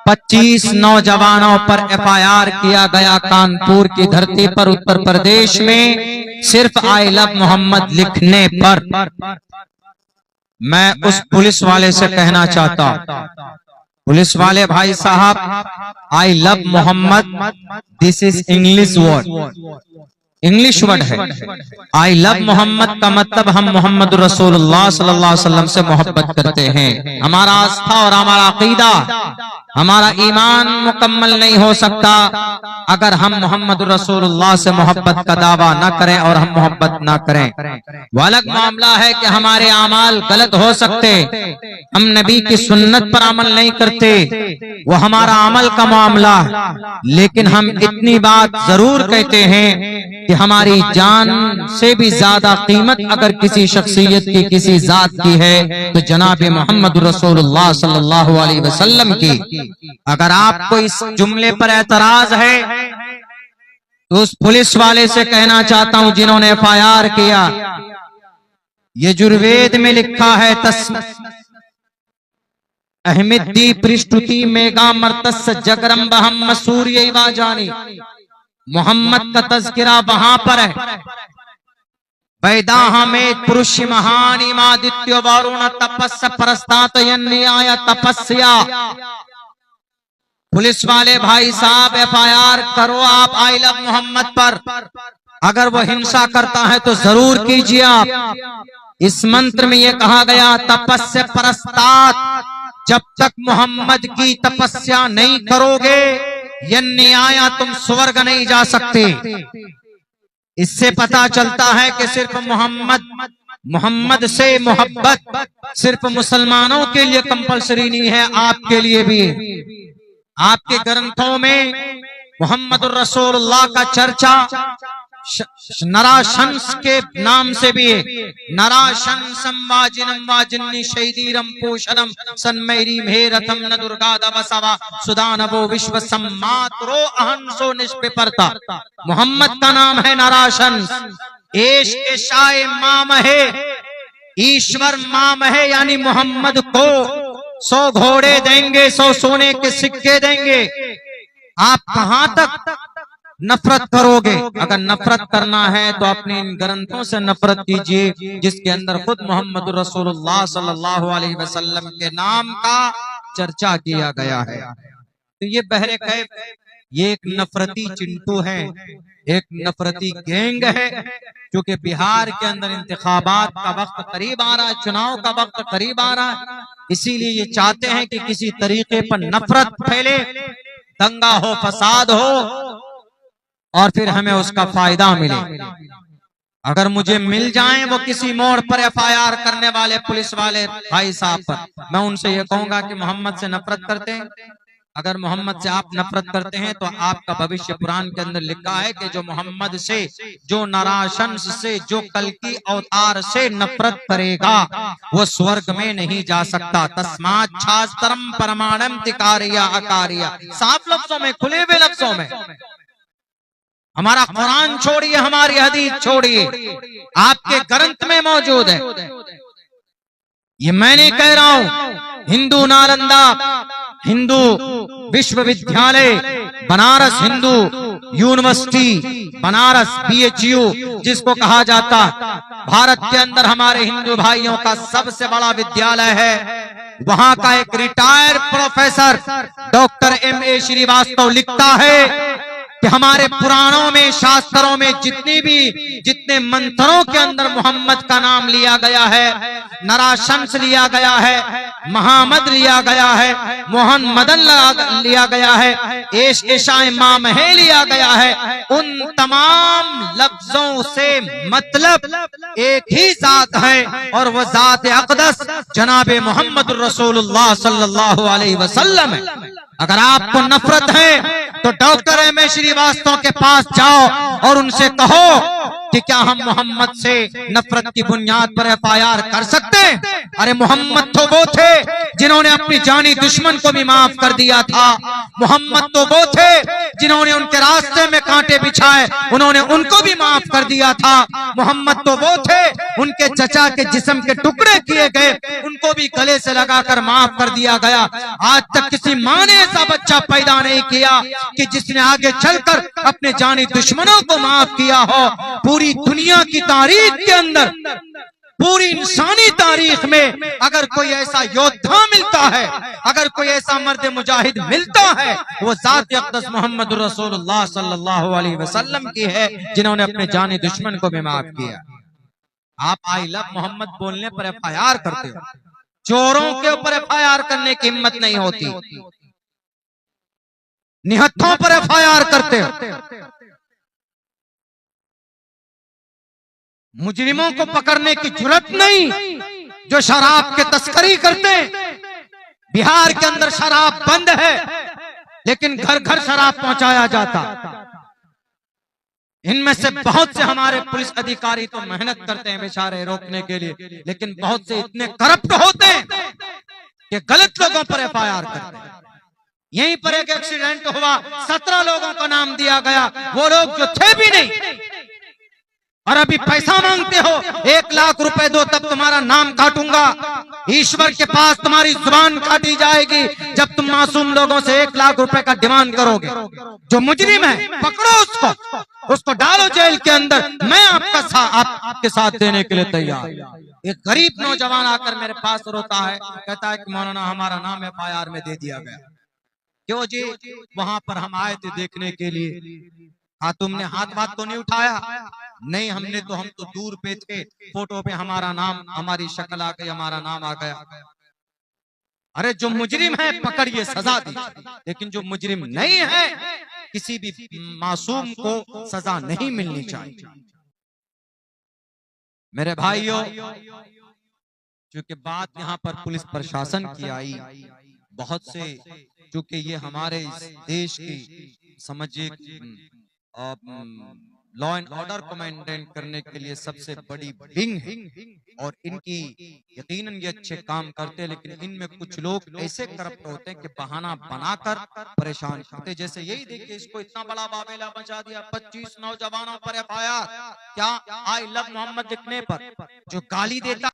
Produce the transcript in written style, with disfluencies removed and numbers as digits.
25 नौजवानों पर एफआईआर किया गया कानपुर की धरती पर, उत्तर प्रदेश में, सिर्फ आई लव मोहम्मद लिखने पर। मैं उस पुलिस वाले से कहना चाहता हूं, पुलिस वाले भाई साहब, I love Mohammad this is English word, English word है। आई लव मोहम्मद का मतलब हम मोहम्मद रसूलुल्लाह सल्लल्लाहु अलैहि वसल्लम से मोहब्बत करते हैं। हमारा आस्था और हमारा अकीदा, हमारा ईमान मुकम्मल नहीं हो सकता अगर हम मोहम्मद रसूलुल्लाह से मोहब्बत का दावा न करें और हम मोहब्बत न करें। वो अलग मामला है कि हमारे अमाल गलत हो सकते, हम नबी की सुन्नत पर अमल नहीं करते, वो हमारा अमल का मामला है। लेकिन हम इतनी बात जरूर कहते हैं कि हमारी जान से भी ज्यादा कीमत अगर किसी शख्सियत की, किसी जात की है तो जनाब मोहम्मद रसूलुल्लाह सल्लल्लाहु अलैहि वसल्लम की। अगर आपको इस जुमले पर एतराज है तो उस पुलिस वाले से कहना चाहता हूं जिन्होंने एफआईआर किया, ये जुर्वेद में लिखा है, अहमदी पृष्ठुति मेगा मर्तस जगरम बहम मसूरी जानी, मोहम्मद का तज़किरा वहां पर है। वैदाह में पुरुष महानी मादित्य वारुण तपस्या परस्तात न्याय तपस्या। पुलिस वाले भाई साहब, एफआईआर करो आप आई लव मोहम्मद पर। अगर वो हिंसा करता है तो जरूर कीजिए आप। इस मंत्र में ये कहा गया, तपस्या परस्तात, जब तक मोहम्मद की तपस्या नहीं करोगे यन्याया तुम स्वर्ग नहीं जा सकते। इससे पता चलता है कि सिर्फ मोहम्मद से मोहब्बत सिर्फ मुसलमानों के लिए कंपलसरी नहीं है, आपके लिए भी। आपके ग्रंथों में मोहम्मद रसूलुल्लाह का चर्चा नराशंस के नाम से भी है। नराशंसम वाजिनम वाजिन्नी शैदीरम पोषणम सन्मैरी मेरथम न दुर्गा दवसवा सुदानवो विश्व सम्मात्रो अहंसो निष्पिपर्ता। मोहम्मद का नाम है नराशंस। एश एशाए माम है, ईश्वर माम है, यानी मोहम्मद को 100 घोड़े देंगे, 100 सोने के सिक्के देंगे। आप कहां तक नफरत करोगे? अगर नफरत करना है तो अपने इन ग्रंथों से नफरत कीजिए जिसके अंदर खुद मोहम्मद रसूलुल्लाह सल्लल्लाहु अलैहि वसल्लम के नाम का चर्चा किया गया है। तो ये बहरे कैफ, ये एक नफरती चिंटू है, एक नफरती गैंग है, क्योंकि बिहार के अंदर इंतखाबात का वक्त करीब आ रहा है, चुनाव का वक्त करीब आ रहा है। इसीलिए ये चाहते हैं कि किसी तरीके पर नफरत फैले, दंगा हो, फसाद हो और फिर हमें उसका फायदा मिले। अगर मुझे मिल जाएं वो किसी मोड़ पर एफआईआर करने वाले पुलिस वाले भाई साहब पर, मैं उनसे ये कहूंगा कि मोहम्मद से नफरत करते हैं। अगर मोहम्मद से आप नफरत करते हैं तो आपका भविष्य पुराण के अंदर लिखा है कि जो मोहम्मद से, जो नराशंस से, जो कल की अवतार से नफरत करेगा वो स्वर्ग में नहीं जा सकता। तस्मात् छास्तरम परमाणम तिकारिया अकारिया। साफ लफ्जों में, खुले हुए लफ्जों में। हमारा कुरान छोड़िए, हमारी हदीस छोड़िए, आपके ग्रंथ में मौजूद है। ये मैं नहीं कह रहा हूं। हिंदू नालंदा हिंदू विश्वविद्यालय, बनारस हिंदू यूनिवर्सिटी, बनारस BHU जिसको कहा जाता भारत के अंदर हमारे हिंदू भाइयों का सबसे बड़ा विद्यालय है, वहां का एक retired professor doctor MA Srivastava लिखता है कि हमारे पुराणों में, शास्त्रों में जितने मंत्रों के अंदर मोहम्मद का नाम लिया गया है, नराशंस लिया गया है, महामद लिया गया है, मोहन मदन लिया गया है, एश एशाए माम है लिया गया है, उन तमाम लफ्जों से मतलब एक ही जात है और वह जात अक़दस जनाब मोहम्मद रसूलुल्लाह सल्लल्लाहु अलैहि वसल्लम है। अगर आपको नफरत है तो डॉक्टर MA श्रीवास्तव के पास जाओ और उनसे कहो कि क्या हम मोहम्मद से नफरत की बुनियाद पर एफआईआर कर सकते हैं? अरे मोहम्मद तो वो थे जिन्होंने अपनी जानी दुश्मन को भी माफ कर दिया था। मोहम्मद तो वो थे जिन्होंने उनके रास्ते में कांटे बिछाए उन्होंने उनको भी माफ कर दिया था। मोहम्मद तो वो थे, उनके चचा के जिस्म के टुकड़े किए गए, उनको भी गले से लगाकर माफ कर दिया गया। आज तक किसी माँ ने ऐसा बच्चा पैदा नहीं किया कि जिसने आगे चलकर अपने जानी दुश्मनों को माफ किया हो। पूरी दुनिया की तारीख के अंदर, पूरी इंसानी तारीख में अगर कोई ऐसा योद्धा मिलता है, अगर कोई ऐसा मर्द मुजाहिद मिलता है, वो ज़ात अक़दस मोहम्मद रसूलुल्लाह सल्लल्लाहु अलैहि वसल्लम की है, जिन्होंने अपने जानी दुश्मन को भी माफ किया। आप आई लव मोहम्मद बोलने पर FIR करते हो, चोरों के ऊपर FIR करने की हिम्मत नहीं होती, निहत्थों पर FIR करते हो। मुजरिमों को पकड़ने की जुर्रत नहीं जो शराब के तस्करी करते। बिहार के अंदर शराब बंद है, लेकिन घर घर शराब पहुंचाया जाता। इनमें से बहुत से हमारे पुलिस अधिकारी तो मेहनत करते हैं बेचारे रोकने के लिए, लेकिन बहुत से इतने करप्ट होते हैं कि गलत लोगों पर FIR करते हैं। यहीं पर एक एक्सीडेंट हुआ, 17 लोगों का नाम दिया गया, वो लोग जो थे भी नहीं, और अभी पैसा मांगते हो, 1 लाख रुपए दो तब तुम्हारा नाम काटूंगा। ईश्वर के पास तुम्हारी जुबान काटी जाएगी जब तुम मासूम लोगों से 1 लाख रुपए का डिमांड करोगे। जो मुजरिम है पकड़ो उसको डालो जेल के अंदर, मैं आपके साथ देने के लिए तैयार। एक गरीब नौजवान आकर मेरे पास रोता है, कहता है कि मौलाना हमारा नाम FIR में दे दिया गया। क्यों जी? वहां पर हम आए थे देखने के लिए। हाँ, तुमने हाथ तो नहीं उठाया? नहीं, हम तो दूर पे थे, फोटो पे हमारा नाम, हमारी शक्ल आ गई, हमारा नाम आ गया। अरे जो मुजरिम है पकड़िए, सजा दीजिए, लेकिन जो मुजरिम नहीं है, किसी भी मासूम को सजा नहीं मिलनी चाहिए। मेरे भाइयों, क्योंकि बात यहाँ पर पुलिस प्रशासन की आई, बहुत से क्योंकि ये हमारे इस देश की समझिए लॉ एंड ऑर्डर को मेंटेन करने के लिए सबसे बड़ी विंग है, और इनकी यकीनन ये अच्छे काम करते हैं, लेकिन इनमें कुछ लोग ऐसे करप्ट होते हैं कि बहाना बनाकर परेशान करते। जैसे यही देखिए, इसको इतना बड़ा बाबेला मचा दिया, 25 नौजवानों पर FIR। क्या? आई लव मोहम्मद लिखने पर जो गाली देता